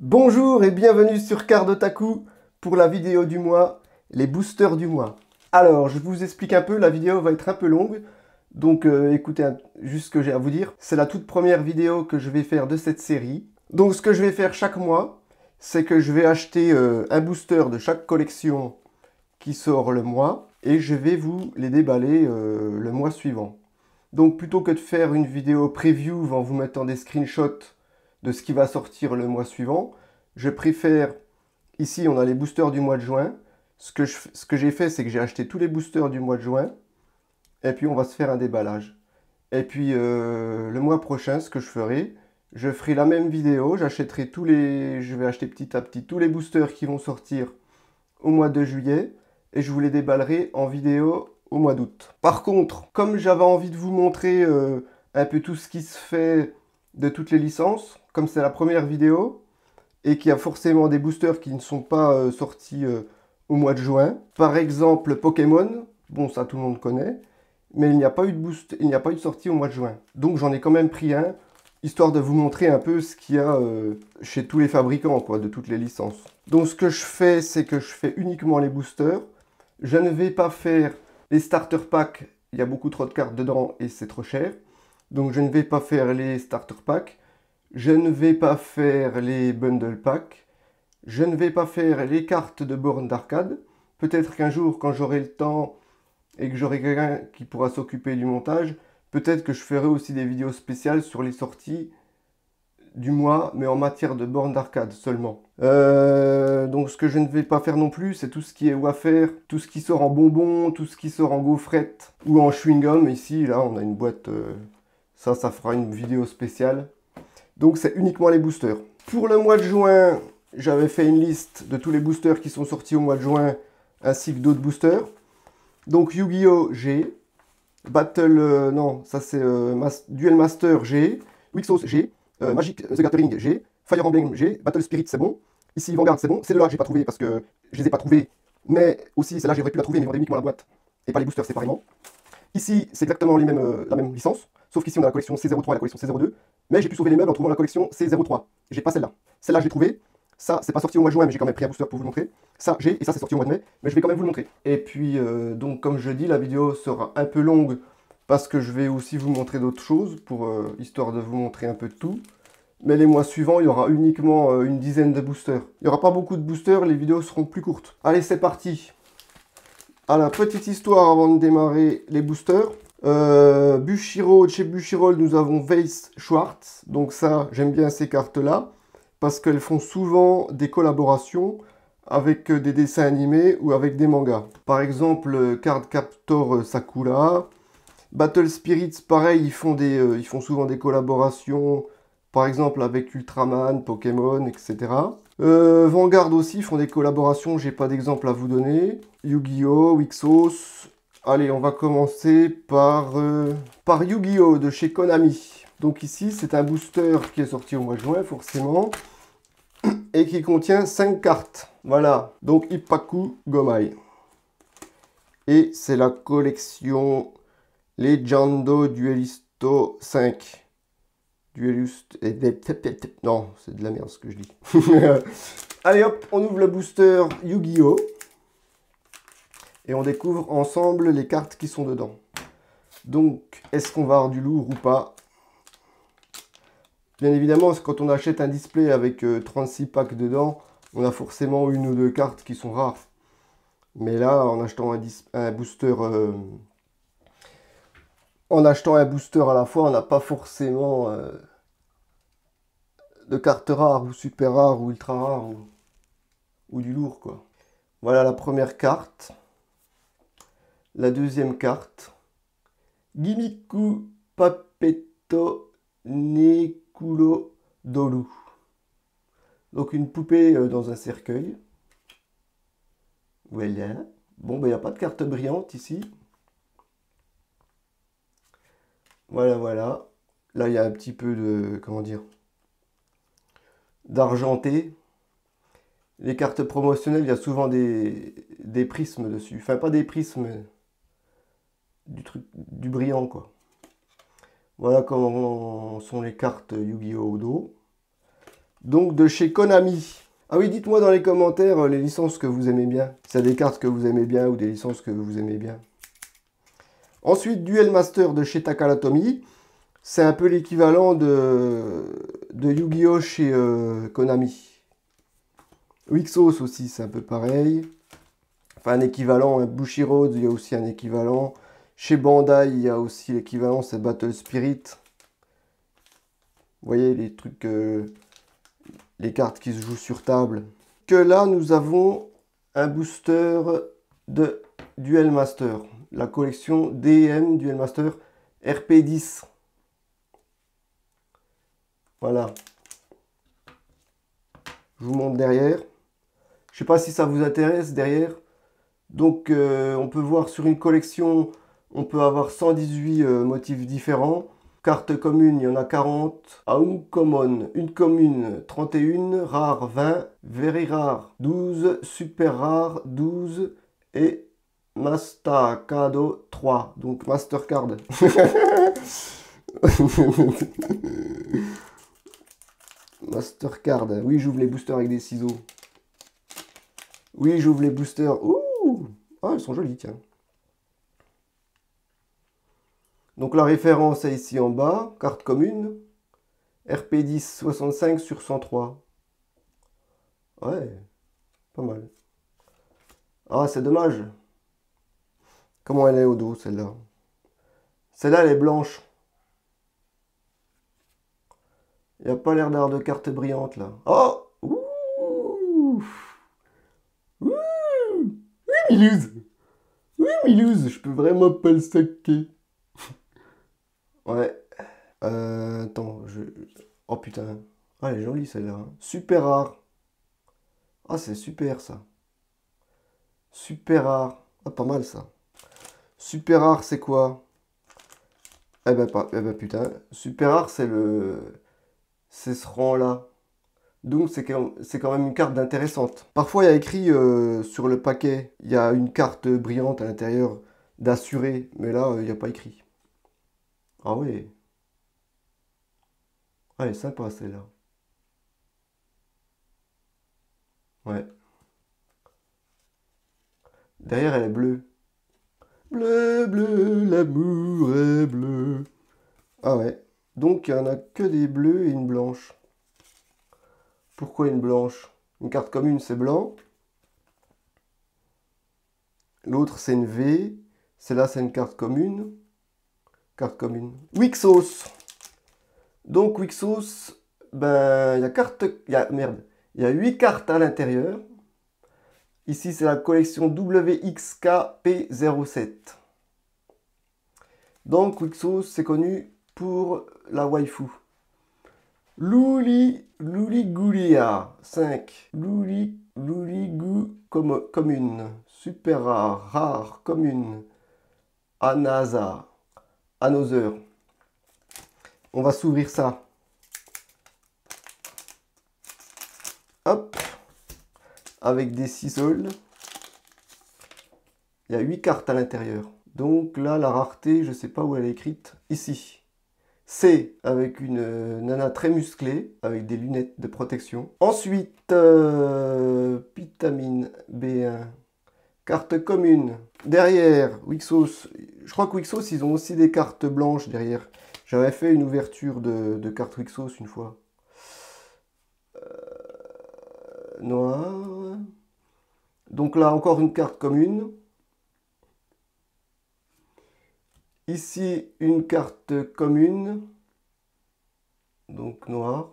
Bonjour et bienvenue sur Card Otaku pour la vidéo du mois, les boosters du mois. Alors, je vous explique un peu, la vidéo va être un peu longue, donc écoutez juste ce que j'ai à vous dire. C'est la toute première vidéo que je vais faire de cette série. Donc ce que je vais faire chaque mois, c'est que je vais acheter un booster de chaque collection qui sort le mois, et je vais vous les déballer le mois suivant. Donc plutôt que de faire une vidéo preview en vous mettant des screenshots de ce qui va sortir le mois suivant, je préfère, ici on a les boosters du mois de juin, ce que j'ai fait c'est que j'ai acheté tous les boosters du mois de juin, et puis on va se faire un déballage. Et puis le mois prochain, ce que je ferai la même vidéo, je vais acheter petit à petit tous les boosters qui vont sortir au mois de juillet, et je vous les déballerai en vidéo au mois d'août. Par contre, comme j'avais envie de vous montrer un peu tout ce qui se fait de toutes les licences, comme c'est la première vidéo, et qu'il y a forcément des boosters qui ne sont pas sortis au mois de juin. Par exemple, Pokémon, bon ça tout le monde connaît, mais il n'y a pas eu de sortie au mois de juin. Donc j'en ai quand même pris un, histoire de vous montrer un peu ce qu'il y a chez tous les fabricants, quoi, de toutes les licences. Donc ce que je fais, c'est que je fais uniquement les boosters. Je ne vais pas faire les starter packs, il y a beaucoup trop de cartes dedans et c'est trop cher. Donc je ne vais pas faire les starter packs. Je ne vais pas faire les bundle packs. Je ne vais pas faire les cartes de borne d'arcade. Peut-être qu'un jour, quand j'aurai le temps et que j'aurai quelqu'un qui pourra s'occuper du montage, peut-être que je ferai aussi des vidéos spéciales sur les sorties du mois, mais en matière de borne d'arcade seulement. Donc ce que je ne vais pas faire non plus, c'est tout ce qui est wafer, tout ce qui sort en bonbons, tout ce qui sort en gaufrettes ou en chewing-gum. Ici, là, on a une boîte, ça fera une vidéo spéciale. Donc c'est uniquement les boosters. Pour le mois de juin, j'avais fait une liste de tous les boosters qui sont sortis au mois de juin, ainsi que d'autres boosters. Donc Yu-Gi-Oh! G, Battle, non, ça c'est Duel Master G, Wixos G, Magic the Gathering G, Fire Emblem G, Battle Spirit c'est bon, ici Vanguard c'est bon, celles-là j'ai pas trouvé parce que je les ai pas trouvées, mais aussi celles-là j'aurais pu la trouver mais ils vendaient uniquement la boîte et pas les boosters séparément. Ici c'est exactement la même licence, sauf qu'ici on a la collection C03 et la collection C02, mais j'ai pu sauver les meubles en trouvant la collection C03, j'ai pas celle-là. Celle-là je l'ai trouvée, ça c'est pas sorti au mois de juin mais j'ai quand même pris un booster pour vous le montrer, ça j'ai et ça c'est sorti au mois de mai, mais je vais quand même vous le montrer. Et puis donc comme je dis, la vidéo sera un peu longue parce que je vais aussi vous montrer d'autres choses, pour histoire de vous montrer un peu de tout. Mais les mois suivants, il y aura uniquement une dizaine de boosters. Il n'y aura pas beaucoup de boosters, les vidéos seront plus courtes. Allez, c'est parti. Alors, petite histoire avant de démarrer les boosters. Bushiroad, chez Bushiroad, nous avons Weiss Schwartz. Donc ça, j'aime bien ces cartes-là, parce qu'elles font souvent des collaborations avec des dessins animés ou avec des mangas. Par exemple, Card Captor Sakura. Battle Spirits, pareil, ils font souvent des collaborations, par exemple avec Ultraman, Pokémon, etc. Vanguard aussi font des collaborations, j'ai pas d'exemple à vous donner. Yu-Gi-Oh!, Wixos. Allez, on va commencer par Yu-Gi-Oh! De chez Konami. Donc ici, c'est un booster qui est sorti au mois de juin, forcément, et qui contient 5 cartes. Voilà, donc Ippaku Gomai. Et c'est la collection Legendo Duelisto 5. Duelist... Non, c'est de la merde ce que je dis. Allez hop, on ouvre le booster Yu-Gi-Oh! Et on découvre ensemble les cartes qui sont dedans. Donc, est-ce qu'on va avoir du lourd ou pas? Bien évidemment, quand on achète un display avec 36 packs dedans, on a forcément une ou deux cartes qui sont rares. Mais là, en achetant un booster... En achetant un booster à la fois, on n'a pas forcément de cartes rares ou super rares ou ultra rares ou du lourd, quoi. Voilà la première carte. La deuxième carte. Gimiku Papeto Nekulo Dolu. Donc une poupée dans un cercueil. Voilà. Bon, ben il n'y a pas de carte brillante ici. Voilà, voilà. Là, il y a un petit peu de... Comment dire? D'argenté. Les cartes promotionnelles, il y a souvent des prismes dessus. Enfin, pas des prismes, du brillant, quoi. Voilà comment sont les cartes Yu-Gi-Oh! Au dos. Donc de chez Konami. Ah oui, dites-moi dans les commentaires les licences que vous aimez bien. S'il y a des cartes que vous aimez bien ou des licences que vous aimez bien. Ensuite, Duel Master de chez Takara-Tomy. C'est un peu l'équivalent de Yu-Gi-Oh! Chez Konami. Wixos aussi, c'est un peu pareil. Enfin, un équivalent. Hein. Bushiroad, il y a aussi un équivalent. Chez Bandai, il y a aussi l'équivalent, c'est Battle Spirit. Vous voyez, les trucs, les cartes qui se jouent sur table. Que là, nous avons un booster de Duel Master. La collection DM Duel Master RP10. Voilà. Je vous montre derrière. Je ne sais pas si ça vous intéresse derrière. Donc on peut voir sur une collection, on peut avoir 118 motifs différents. Cartes communes, il y en a 40. Uncommon, une commune, 31. Rare, 20. Very rare, 12. Super rare, 12. Et Mastercard 3. Donc Mastercard. Mastercard. Oui, j'ouvre les boosters avec des ciseaux. Oui, j'ouvre les boosters. Ouh! Ah, ils sont jolis, tiens. Donc la référence est ici en bas. Carte commune. RP10 65 sur 103. Ouais, pas mal. Ah, c'est dommage. Comment elle est au dos, celle-là? Celle-là, elle est blanche. Il n'y a pas l'air d'avoir de carte brillante, là. Oh! Ouh! Ouh! Oui, Milouz! Oui, Milouz! Je peux vraiment pas le saquer. Ouais. Attends, je... Oh, putain. Ah, elle est jolie, celle-là. Hein. Super rare. Ah, c'est super, ça. Super rare. Ah, pas mal, ça. Super rare, c'est quoi? Eh ben, pas... eh ben, putain. Super rare, c'est le... C'est ce rang-là. Donc, c'est quand même une carte intéressante. Parfois, il y a écrit sur le paquet, il y a une carte brillante à l'intérieur d'assuré. Mais là, il n'y a pas écrit. Ah oui. Ah, elle est sympa, celle-là. Ouais. Derrière, elle est bleue. Bleu, bleu, l'amour est bleu. Ah ouais. Donc, il n'y en a que des bleus et une blanche. Pourquoi une blanche? Une carte commune, c'est blanc. L'autre, c'est une V. Celle-là, c'est une carte commune. Carte commune. Wixos. Donc, Wixos, ben, il y a carte... merde. Il y a 8 cartes à l'intérieur. Ici, c'est la collection WXKP07. Donc, Wixos, c'est connu pour la waifu. Louligoulia 5. Louligou commune. Super rare. Rare commune. Anasa. Another. On va s'ouvrir ça. Hop. Avec des ciseaux. Il y a 8 cartes à l'intérieur. Donc là, la rareté, je ne sais pas où elle est écrite. Ici. C avec une nana très musclée, avec des lunettes de protection. Ensuite, vitamine B1, carte commune. Derrière, Wixos, je crois que Wixos, ils ont aussi des cartes blanches derrière. J'avais fait une ouverture de cartes Wixos une fois. Noir. Donc là, encore une carte commune. Ici, une carte commune, donc noire.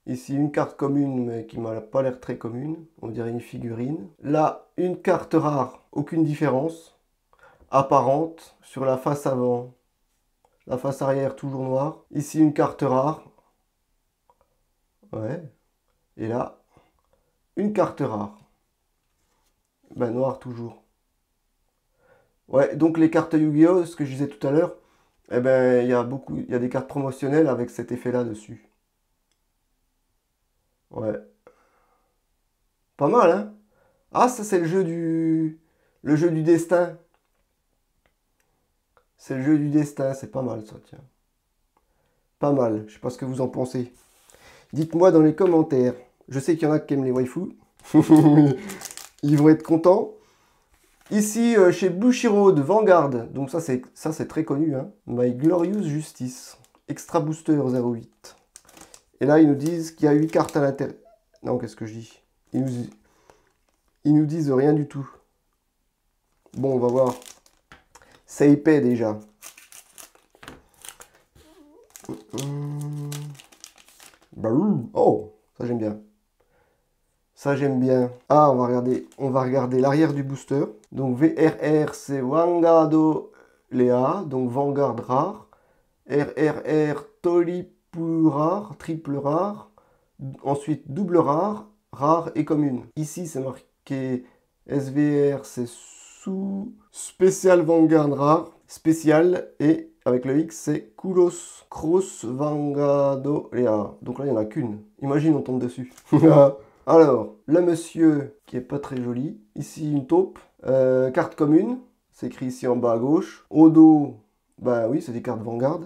Ici, une carte commune, mais qui m'a pas l'air très commune. On dirait une figurine. Là, une carte rare, aucune différence. Apparente, sur la face avant. La face arrière, toujours noire. Ici, une carte rare. Ouais. Et là, une carte rare. Ben, noir toujours. Ouais, donc les cartes Yu-Gi-Oh, ce que je disais tout à l'heure, eh ben, il y a des cartes promotionnelles avec cet effet-là dessus. Ouais. Pas mal, hein? Ah, ça, c'est le jeu du destin. C'est le jeu du destin, c'est pas mal, ça, tiens. Pas mal, je sais pas ce que vous en pensez. Dites-moi dans les commentaires. Je sais qu'il y en a qui aiment les waifus. Ils vont être contents. Ici, chez Bushiroad de Vanguard. Donc ça, c'est très connu. Hein. My Glorious Justice. Extra Booster 08. Et là, ils nous disent qu'il y a 8 cartes à l'intérieur. Non, qu'est-ce que je dis? Ils nous disent rien du tout. Bon, on va voir. Ça épais déjà. Oh, ça j'aime bien. Ça j'aime bien. Ah, on va regarder l'arrière du booster. Donc VRR, c'est Wangado Lea, donc Vanguard rare. RRR, Tolipu rare, triple rare. Ensuite, double rare, rare et commune. Ici, c'est marqué SVR, c'est sous spécial Vanguard rare, spécial, et avec le X, c'est Kulos Cross Vangado Lea. Donc là, il n'y en a qu'une. Imagine, on tombe dessus. Alors, le monsieur qui est pas très joli. Ici, une taupe. Carte commune. C'est écrit ici en bas à gauche. Au dos, bah oui, c'est des cartes Vanguard.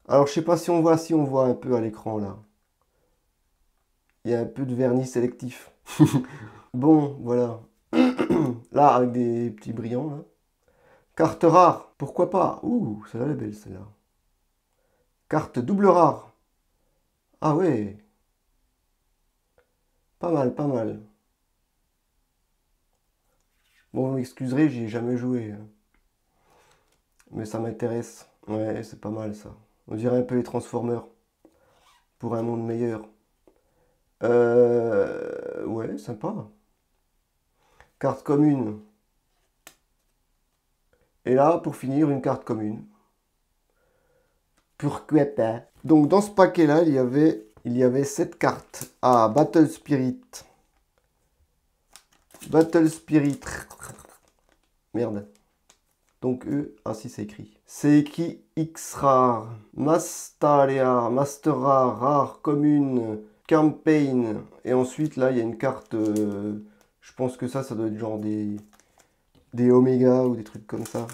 Alors, je sais pas si on voit un peu à l'écran là. Il y a un peu de vernis sélectif. Bon, voilà. Là, avec des petits brillants. Là. Carte rare, pourquoi pas? Ouh, celle-là, elle est belle, celle-là. Carte double rare. Ah ouais. Pas mal, pas mal. Bon, vous m'excuserez, j'y ai jamais joué. Mais ça m'intéresse. Ouais, c'est pas mal, ça. On dirait un peu les Transformers. Pour un monde meilleur. Ouais, sympa. Carte commune. Et là, pour finir, une carte commune. Pourquoi pas? Donc dans ce paquet-là, il y avait 7 cartes. Ah, Battle Spirit. Battle Spirit. Merde. Donc ah si c'est écrit. C'est écrit X rare. Mastaria, Master rare, rare, commune, campaign. Et ensuite là, il y a une carte. Je pense que ça doit être genre des Oméga ou des trucs comme ça.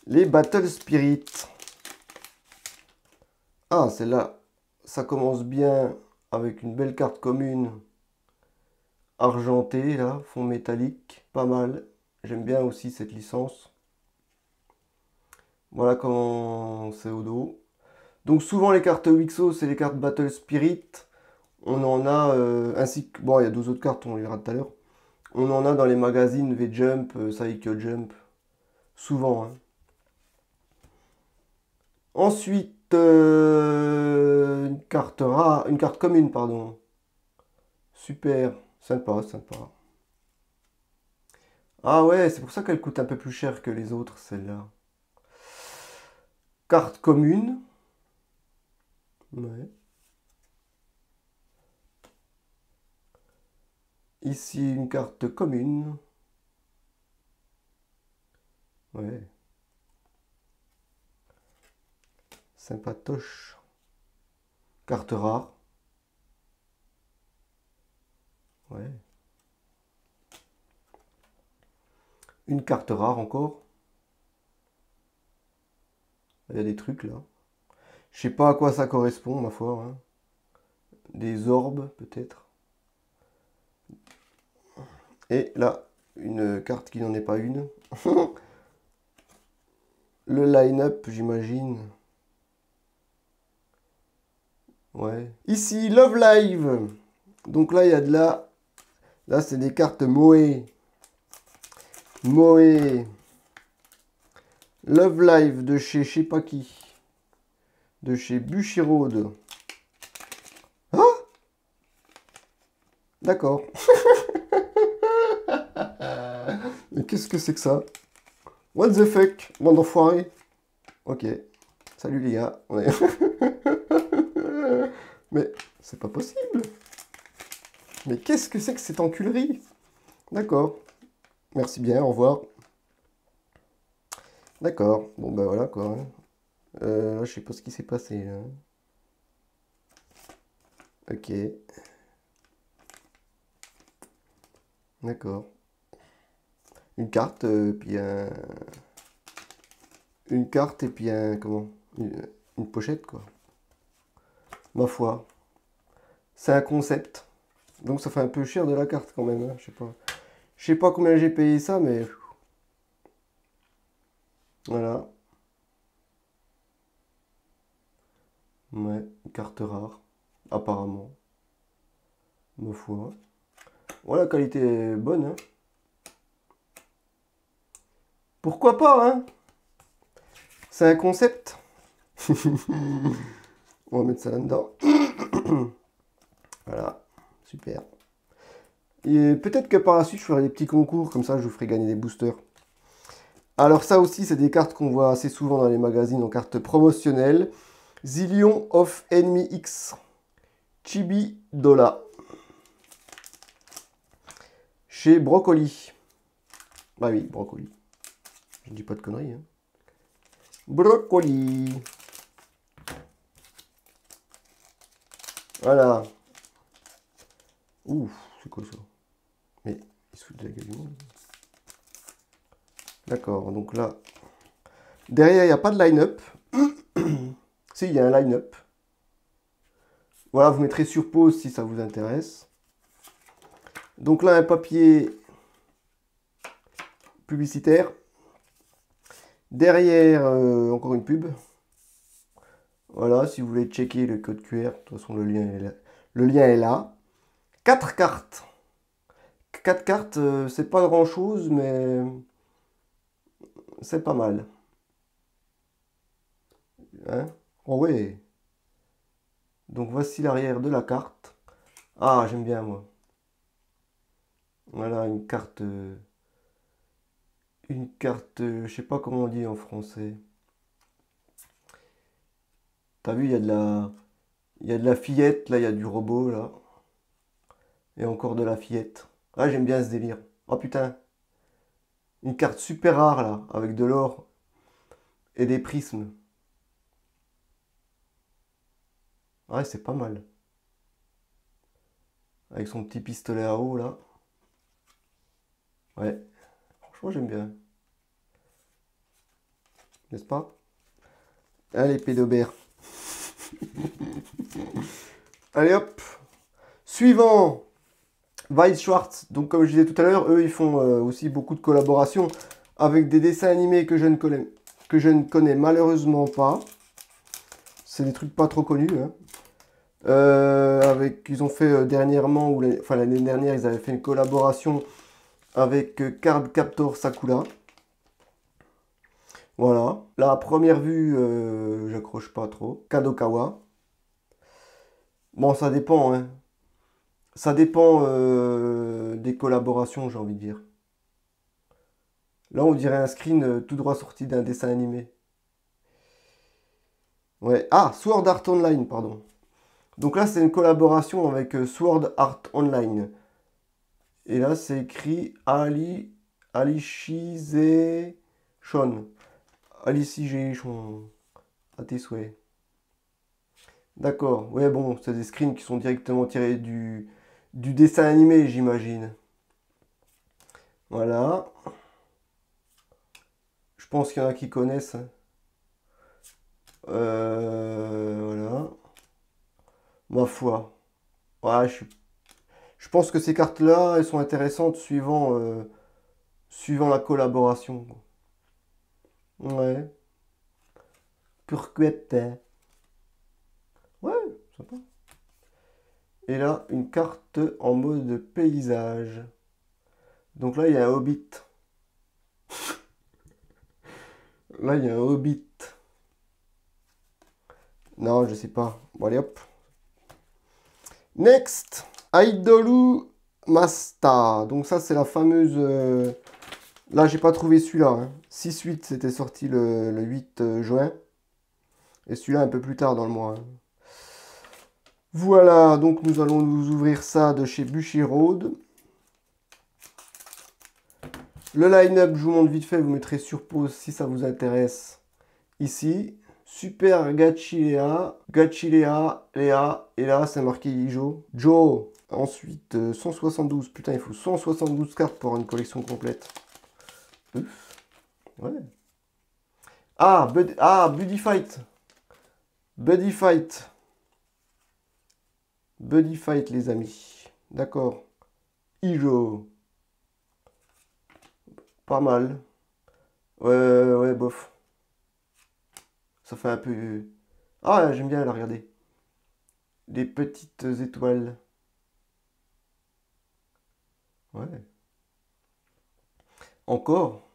Les Battle Spirit. Ah, celle-là, ça commence bien avec une belle carte commune argentée, là, fond métallique, pas mal. J'aime bien aussi cette licence. Voilà comment c'est au dos. Donc souvent les cartes Wixo, c'est les cartes Battle Spirit. On en a, ainsi que, bon, il y a 2 autres cartes, on les verra tout à l'heure. On en a dans les magazines V-Jump, Saikyo Jump, souvent. Hein. Ensuite, une carte rare, une carte commune, pardon. Super, sympa, sympa. Ah ouais, c'est pour ça qu'elle coûte un peu plus cher que les autres, celle-là. Carte commune. Ouais. Ici, une carte commune. Ouais. Sympatoche. Carte rare. Ouais. Une carte rare encore. Il y a des trucs là. Je sais pas à quoi ça correspond, ma foi. Hein. Des orbes, peut-être. Et là, une carte qui n'en est pas une. Le line-up, j'imagine. Ouais. Ici, Love Live. Donc là, il y a de la... Là, c'est des cartes Moe. Moe. Love Live de chez je sais pas qui. De chez Bushiroad. Ah, d'accord. Mais qu'est-ce que c'est que ça? What the fuck? Bande d'enfoirés. Ok. Salut les gars. On est... Mais c'est pas possible. Mais qu'est-ce que c'est que cette enculerie? D'accord. Merci bien, au revoir. D'accord. Bon ben voilà quoi. Hein. Là, je sais pas ce qui s'est passé. Là. Ok. D'accord. Une carte, puis un... Une carte et puis un... Comment? Une pochette, quoi. Ma foi. C'est un concept. Donc ça fait un peu cher de la carte quand même. Hein. Je sais pas combien j'ai payé ça, mais... Voilà. Ouais, une carte rare. Apparemment. Ma foi. Voilà, la qualité est bonne. Hein. Pourquoi pas, hein? C'est un concept. On va mettre ça là-dedans. Voilà, super. Et peut-être que par la suite, je ferai des petits concours, comme ça je vous ferai gagner des boosters. Alors ça aussi, c'est des cartes qu'on voit assez souvent dans les magazines en cartes promotionnelles. Zillion of Enemy X. Chibi Dola. Chez Brocoli. Bah oui, Brocoli. Je ne dis pas de conneries. Hein. Brocoli. Voilà. Ouh, c'est quoi ça? Mais il se fout de la gueule du monde. D'accord, donc là. Derrière, il n'y a pas de line-up. Si, il y a un line-up. Voilà, vous mettrez sur pause si ça vous intéresse. Donc là, un papier publicitaire. Derrière, encore une pub. Voilà, si vous voulez checker le code QR, de toute façon, le lien est là. Le lien est là. 4 cartes. 4 cartes, c'est pas grand-chose, mais c'est pas mal. Hein? Oh ouais. Donc voici l'arrière de la carte. Ah, j'aime bien, moi. Voilà, une carte... je sais pas comment on dit en français. T'as vu, il y a de la fillette, là, il y a du robot, là. Et encore de la fillette. Ah, j'aime bien ce délire. Oh putain. Une carte super rare, là, avec de l'or et des prismes. Ouais, c'est pas mal. Avec son petit pistolet à eau, là. Ouais. Franchement, j'aime bien. N'est-ce pas? Allez, pédobert. Allez, hop. Suivant. Weiss Schwarz. Donc, comme je disais tout à l'heure, eux, ils font aussi beaucoup de collaborations avec des dessins animés que je ne connais malheureusement pas. C'est des trucs pas trop connus. Hein. Ils ont fait dernièrement, enfin l'année dernière, ils avaient fait une collaboration avec Card Captor Sakura. Voilà. La première vue, j'accroche pas trop. Kadokawa. Bon, ça dépend, hein. Ça dépend des collaborations, j'ai envie de dire. Là, on dirait un screen tout droit sorti d'un dessin animé. Ouais. Ah, Sword Art Online, pardon. Donc là, c'est une collaboration avec Sword Art Online. Et là, c'est écrit Alicization. Alicization. À tes souhaits. D'accord. Ouais, bon, c'est des screens qui sont directement tirés du dessin animé, j'imagine. Voilà. Je pense qu'il y en a qui connaissent. Voilà. Ma foi. Ouais, je pense que ces cartes-là, elles sont intéressantes suivant la collaboration. Ouais. Pourquoi pas? Ouais, sympa. Et là, une carte en mode paysage. Donc là, il y a un hobbit. Là, il y a un hobbit. Non, je sais pas. Bon, allez, hop. Next. Idolu Masta. Donc ça, c'est la fameuse... Là, j'ai pas trouvé celui-là. Hein. 6-8, c'était sorti le 8 juin. Et celui-là, un peu plus tard dans le mois. Hein. Voilà, donc nous allons nous ouvrir ça de chez Bushiroad. Le line-up, je vous montre vite fait, vous mettrez sur pause si ça vous intéresse. Ici, Super Gachilea, Léa, et là c'est marqué Ijo. Joe. Ensuite, 172, putain il faut 172 cartes pour avoir une collection complète. Ouf. Ouais. Ah, Buddy Fight. Buddy Fight. Buddy Fight, les amis. D'accord. Ijo. Pas mal. Ouais, bof. Ça fait un peu... Ah, j'aime bien la regarder. Des petites étoiles. Ouais. Encore.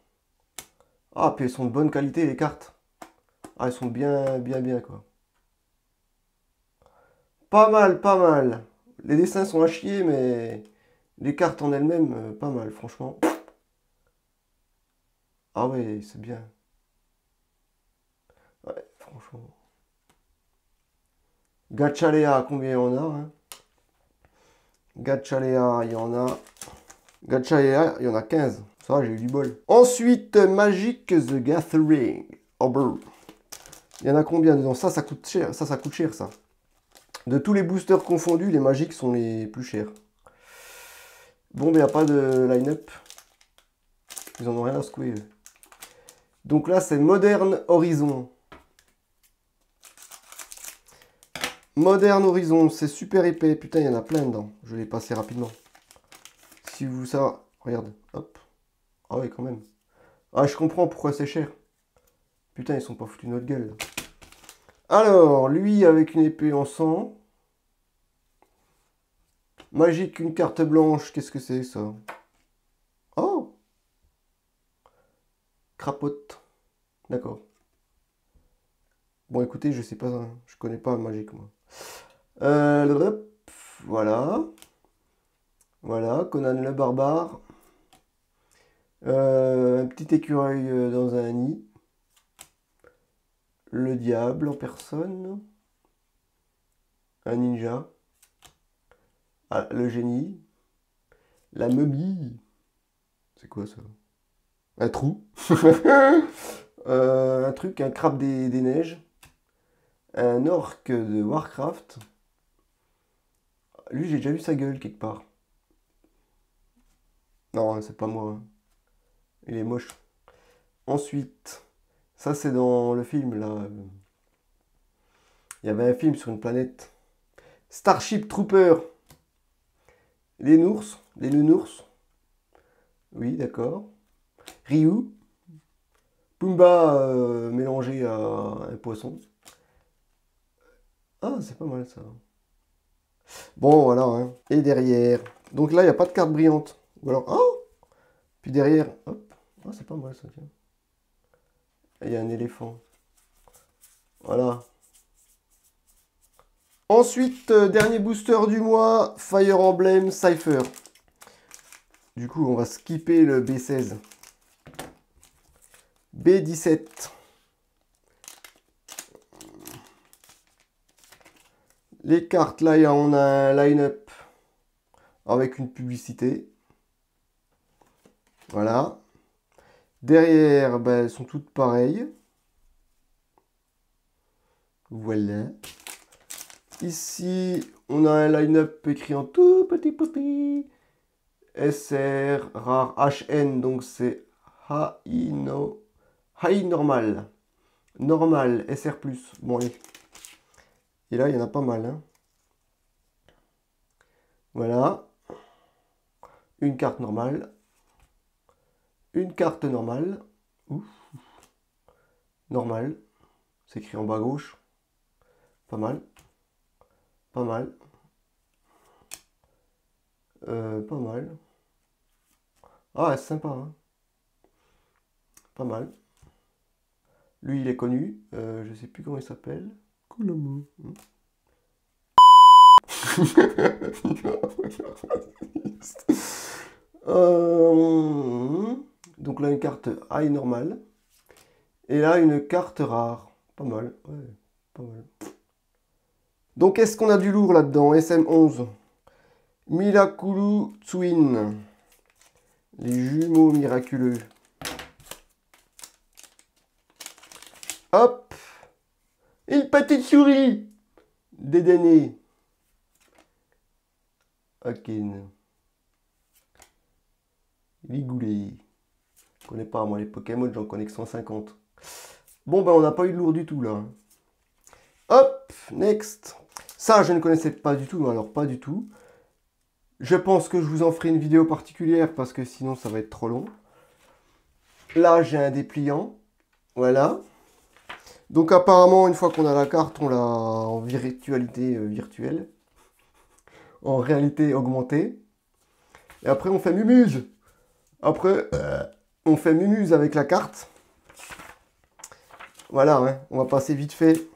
Ah, puis elles sont de bonne qualité, les cartes. Ah, elles sont bien, quoi. Pas mal, pas mal. Les dessins sont à chier, mais les cartes en elles-mêmes, pas mal, franchement. Ah ouais, c'est bien. Ouais, franchement. Gachalea, combien il y en a, hein? Gachalea, il y en a... Gachalea, il y en a 15. Ça va, j'ai eu du bol. Ensuite, Magic the Gathering. Oh, brr. Il y en a combien dedans? Ça coûte cher. Ça coûte cher, ça. De tous les boosters confondus, les magiques sont les plus chers. Bon, mais il n'y a pas de line-up. Ils en ont rien à secouer. Donc là, c'est Modern Horizon. Modern Horizon, c'est super épais. Putain, il y en a plein dedans. Je vais les passer rapidement. Si vous ça, regarde, hop. Ah ouais, quand même. Ah, je comprends pourquoi c'est cher. Putain, ils sont pas foutus de notre gueule. Là. Alors, lui avec une épée en sang. Magique, une carte blanche. Qu'est-ce que c'est ça? Oh! Crapote. D'accord. Bon, écoutez, je sais pas, hein. Je connais pas Magique, moi. Voilà. Voilà, Conan le barbare. Un petit écureuil dans un nid. Le diable en personne. Un ninja. Ah, le génie. La momie. C'est quoi ça? Un trou. Un truc, un crabe des neiges. Un orc de Warcraft. Lui, j'ai déjà vu sa gueule quelque part. Non, c'est pas moi. Hein. Il est moche. Ensuite, ça c'est dans le film là. Il y avait un film sur une planète. Starship Trooper. Les nounours. Les nounours. Oui, d'accord. Ryu. Pumba mélangé à un poisson. Ah, c'est pas mal ça. Bon, voilà. Hein. Et derrière. Donc là, il n'y a pas de carte brillante. Ou alors. Oh! Puis derrière. Hop. Ah, c'est pas mal ça, tiens. Il y a un éléphant. Voilà. Ensuite, dernier booster du mois, Fire Emblem Cypher. Du coup, on va skipper le B16. B17. Les cartes, là, on a un line-up avec une publicité. Voilà. Derrière, ben, elles sont toutes pareilles. Voilà. Ici, on a un line-up écrit en tout petit. SR, rare, HN, donc c'est High normal. Normal, SR+. Bon, allez. Et là, il y en a pas mal. Hein. Voilà. Une carte normale. Une carte normale. Ouf. Normale. C'est écrit en bas à gauche. Pas mal. Pas mal. Pas mal. Ah, c'est sympa. Hein. Pas mal. Lui, il est connu. Je sais plus comment il s'appelle. Colombo. Donc là, une carte high normale. Et là, une carte rare. Pas mal. Ouais, pas mal. Donc, est-ce qu'on a du lourd là-dedans? SM11. Mirakuru Twin. Les jumeaux miraculeux. Hop. Une petite souris. Dédainée. Ok. Ligoulet. Je connais pas, moi, les Pokémon, j'en connais que 150. Bon, ben, on n'a pas eu de lourd du tout, là. Hop, next. Ça, je ne connaissais pas du tout, mais alors pas du tout. Je pense que je vous en ferai une vidéo particulière parce que sinon ça va être trop long. Là, j'ai un dépliant. Voilà. Donc apparemment, une fois qu'on a la carte, on l'a en virtualité virtuelle. En réalité augmentée. Et après, on fait mumuse. Après, on fait mumuse avec la carte. Voilà, hein, on va passer vite fait.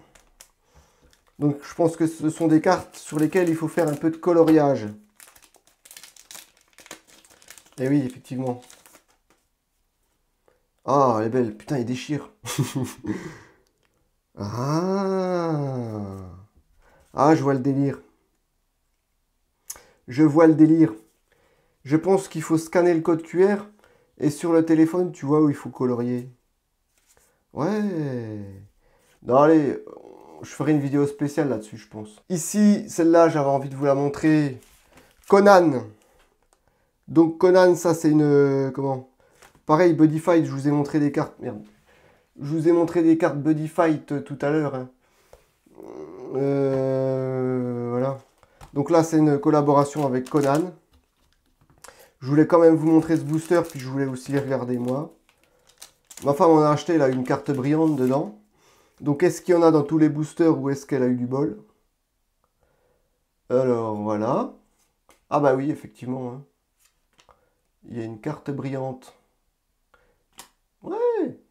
Donc je pense que ce sont des cartes sur lesquelles il faut faire un peu de coloriage. Et oui, effectivement. Ah, elle est belle. Putain, il déchire. Ah. Ah, je vois le délire. Je vois le délire. Je pense qu'il faut scanner le code QR. Et sur le téléphone, tu vois où il faut colorier. Ouais. Non, allez, je ferai une vidéo spéciale là-dessus, je pense. Ici, celle-là, j'avais envie de vous la montrer. Conan. Donc Conan, ça c'est une... comment? Pareil, Buddy Fight, je vous ai montré des cartes... Merde. Je vous ai montré des cartes Buddy Fight tout à l'heure. Hein. Voilà. Donc là, c'est une collaboration avec Conan. Je voulais quand même vous montrer ce booster, puis je voulais aussi les regarder moi. Ma femme en a acheté là une carte brillante dedans. Donc est-ce qu'il y en a dans tous les boosters ou est-ce qu'elle a eu du bol? Alors voilà. Ah bah oui, effectivement. Hein. Il y a une carte brillante. Ouais.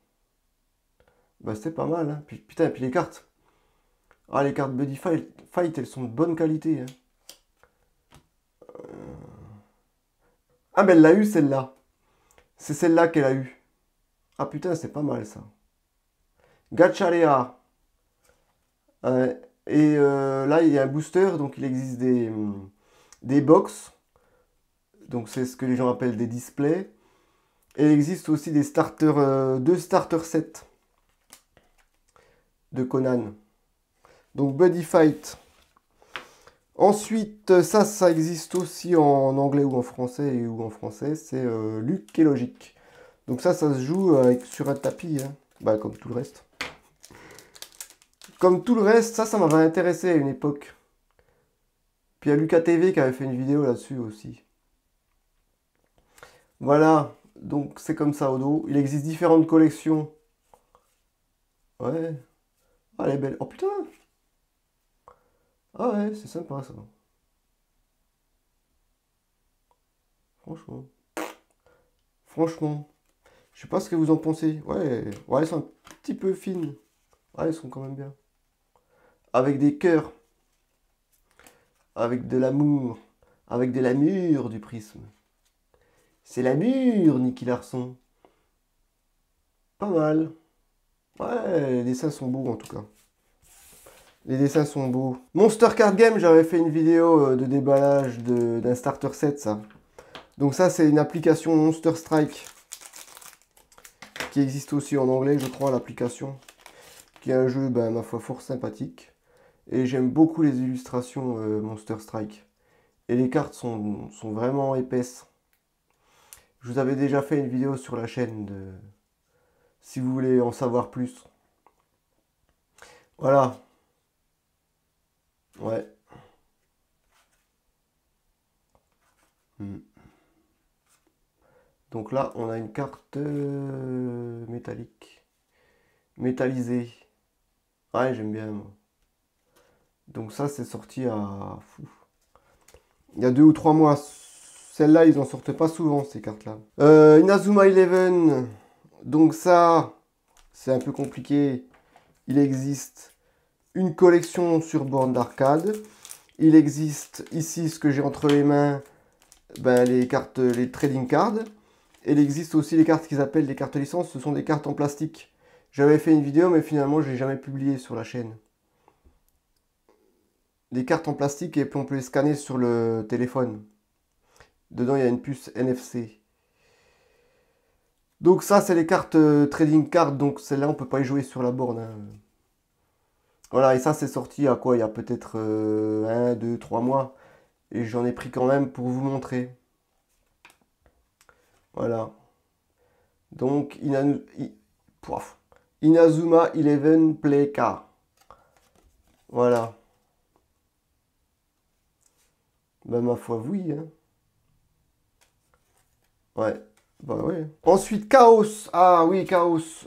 Bah c'est pas mal. Hein. Puis, putain, et puis les cartes. Ah, les cartes Buddy Fight, elles sont de bonne qualité. Hein. Ah, mais elle l'a eu celle-là. C'est celle-là qu'elle a eu. Ah putain, c'est pas mal ça. Gachalea. Et là, il y a un booster, donc il existe des box. Donc c'est ce que les gens appellent des displays. Et il existe aussi des starters, deux starter sets de Conan. Donc Buddy Fight. Ensuite, ça existe aussi en anglais ou en français. C'est Luke et Logic. Donc ça se joue sur un tapis. Hein. Bah, comme tout le reste. Comme tout le reste, ça m'avait intéressé à une époque. Puis il y a Lucas TV qui avait fait une vidéo là-dessus aussi. Voilà, donc c'est comme ça au dos. Il existe différentes collections. Ouais. Ah, elle est belle. Oh putain! Ah ouais, c'est sympa ça. Franchement. Franchement. Je sais pas ce que vous en pensez. Ouais, ouais, elles sont un petit peu fines. Ouais, elles sont quand même bien. Avec des cœurs. Avec de l'amour. Avec de l'amour du prisme. C'est l'amour, Nicky Larson. Pas mal. Ouais, les dessins sont beaux en tout cas. Les dessins sont beaux. Monster Card Game, j'avais fait une vidéo de déballage d'un starter set, ça. Donc ça, c'est une application Monster Strike. Qui existe aussi en anglais, je crois, l'application. Qui est un jeu, ben, ma foi, fort sympathique. Et j'aime beaucoup les illustrations Monster Strike. Et les cartes sont vraiment épaisses. Je vous avais déjà fait une vidéo sur la chaîne de... si vous voulez en savoir plus. Voilà. Ouais. Donc là, on a une carte métallique. Métallisée. Ouais, j'aime bien, moi. Donc ça, c'est sorti à... Fou. Il y a 2 ou 3 mois. Celle-là, ils en sortent pas souvent, ces cartes-là. Inazuma Eleven. Donc ça, c'est un peu compliqué. Il existe une collection sur borne d'arcade. Il existe ici, ce que j'ai entre les mains, ben, les cartes, les trading cards. Et il existe aussi les cartes qu'ils appellent les cartes licence. Ce sont des cartes en plastique. J'avais fait une vidéo, mais finalement, je ne l'ai jamais publié sur la chaîne. Des cartes en plastique et puis on peut les scanner sur le téléphone. Dedans, il y a une puce NFC. Donc ça, c'est les cartes trading card. Donc celle-là, on peut pas y jouer sur la borne. Hein. Voilà, et ça, c'est sorti à quoi? Il y a peut-être 1, 2, 3 mois. Et j'en ai pris quand même pour vous montrer. Voilà. Donc, Inazuma Eleven Play Car. Voilà. Bah ma foi, oui. Hein. Ouais. Bah ouais. Ensuite, Chaos. Ah oui, Chaos.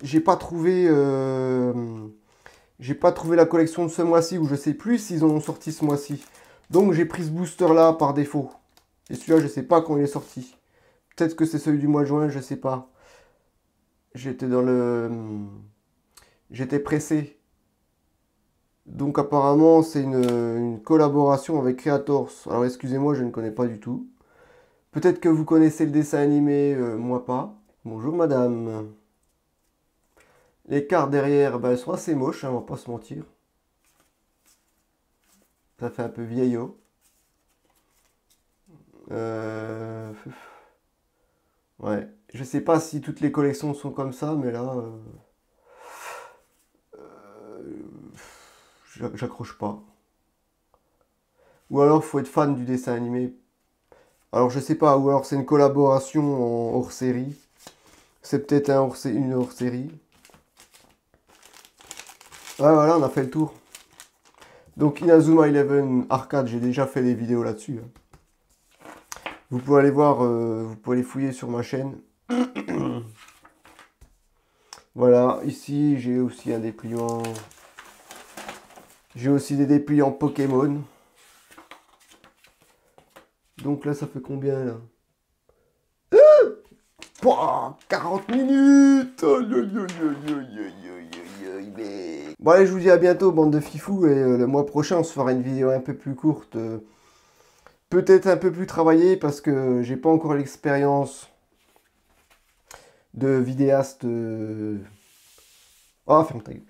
J'ai pas trouvé... J'ai pas trouvé la collection de ce mois-ci, ou je sais plus s'ils en ont sorti ce mois-ci. Donc j'ai pris ce booster-là par défaut. Et celui-là, je sais pas quand il est sorti. Peut-être que c'est celui du mois de juin, je sais pas. J'étais dans le... J'étais pressé. Donc apparemment, c'est une collaboration avec Creators. Alors excusez-moi, je ne connais pas du tout. Peut-être que vous connaissez le dessin animé, moi pas. Bonjour madame. Les cartes derrière, bah, elles sont assez moches, hein, on va pas se mentir. Ça fait un peu vieillot. Euh... Ouais. Je sais pas si toutes les collections sont comme ça, mais là... J'accroche pas. Ou alors, faut être fan du dessin animé. Alors, je sais pas, ou alors c'est une collaboration en hors-série. C'est peut-être une hors-série. Ouais, voilà, on a fait le tour. Donc, Inazuma Eleven Arcade, j'ai déjà fait des vidéos là-dessus. Hein. Vous pouvez aller voir, vous pouvez aller fouiller sur ma chaîne. Voilà, ici, j'ai aussi un dépliant. J'ai aussi des dépliants Pokémon. Donc là, ça fait combien, là? 40 minutes! Bon allez, je vous dis à bientôt, bande de fifous, et le mois prochain, on se fera une vidéo un peu plus courte. Peut-être un peu plus travaillée, parce que j'ai pas encore l'expérience de vidéaste... Oh, ferme ta gueule.